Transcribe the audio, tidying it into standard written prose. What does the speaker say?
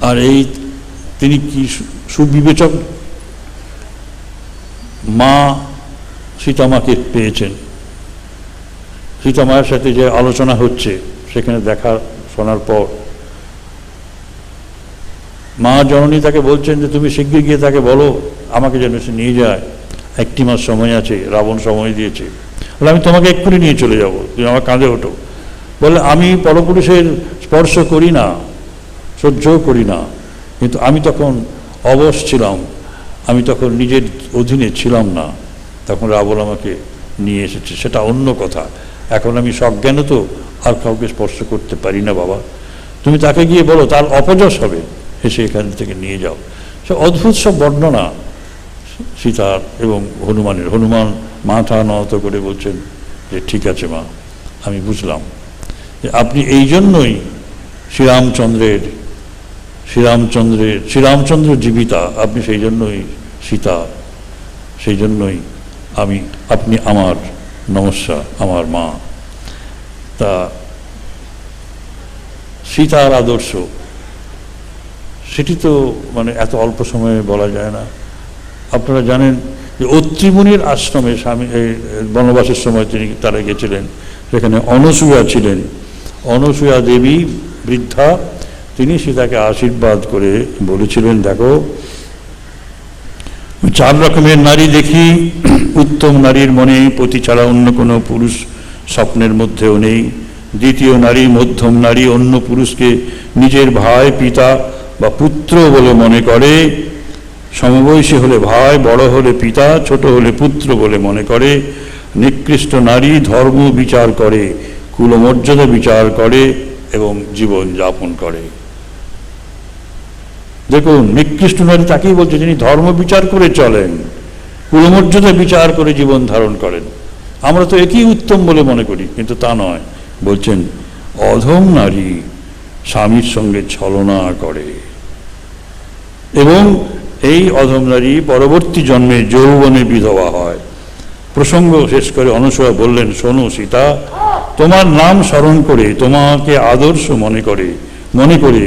আর এই তিনি কি সুবিবেচক, মা সীতামাকে পেয়েছেন, সীতামায়ের সাথে যে আলোচনা হচ্ছে সেখানে দেখা শোনার পর মা জননী তাকে বলছেন যে তুমি শীঘ্র গিয়ে তাকে বলো আমাকে যেন সে নিয়ে যায়, 1 মাস সময় আছে, রাবণ সময় দিয়েছে। বলে আমি তোমাকে এক্ষুনি নিয়ে চলে যাব, তুমি আমার কাঁধে ওঠো। বলে আমি পরপুরুষের স্পর্শ করি না, সহ্যও করি না, কিন্তু আমি তখন অবশ ছিলাম, আমি তখন নিজের অধীনে ছিলাম না, তখন রাবণ আমাকে নিয়ে এসেছে, সেটা অন্য কথা। এখন আমি সজ্ঞানে তো আর কাউকে স্পর্শ করতে পারি না বাবা, তুমি তাকে গিয়ে বলো, তার অপযশ হবে, এসে এখান থেকে নিয়ে যাও। সে অদ্ভুত সব বর্ণনা সীতার এবং হনুমানের। হনুমান মাথা নত করে বলছেন যে ঠিক আছে মা, আমি বুঝলাম যে আপনি এই জন্যই শ্রীরামচন্দ্র জীবিতা, আপনি সেই জন্যই সীতা, সেই জন্যই আপনি আমার নমস্যা, আমার মা। তা সীতার আদর্শ সেটি তো মানে এত অল্প সময়ে বলা যায় না। আপনারা জানেন যে অত্রিমুনির আশ্রমে স্বামী বনবাসের সময় তারা গেছিলেন, সেখানে অনসূয়া ছিলেন। অনসূয়া দেবী বৃদ্ধা, তিনি সীতাকে আশীর্বাদ করে বলেছিলেন দেখো 4 রকমের নারী দেখি, উত্তম নারীর মনে পতি ছাড়া অন্য কোনো পুরুষ স্বপ্নের মধ্যেও নেই। দ্বিতীয় নারী মধ্যম নারী, অন্য পুরুষকে নিজের ভাই, পিতা বা পুত্র বলে মনে করে। সমবয়সী হলে ভাই, বড় হলে পিতা, ছোট হলে পুত্র বলে মনে করে। নিকৃষ্ট নারী ধর্ম বিচার করে, কুলমর্যাদা বিচার করে এবং জীবন যাপন করে। দেখুন, নিকৃষ্ট নারী তাকেই বলছে যিনি ধর্ম বিচার করে চলেন, কুলমর্যাদা বিচার করে জীবন ধারণ করেন। আমরা তো একই উত্তম বলে মনে করি, কিন্তু তা নয়। বলছেন অধম নারী স্বামীর সঙ্গে ছলনা করে এবং এই অধম নারী পরবর্তী জন্মে যৌবনে বিধবা হয়। প্রসঙ্গ শেষ করে অনসূয়া বললেন, শোনো সীতা, তোমার নাম স্মরণ করে, তোমাকে আদর্শ মনে করে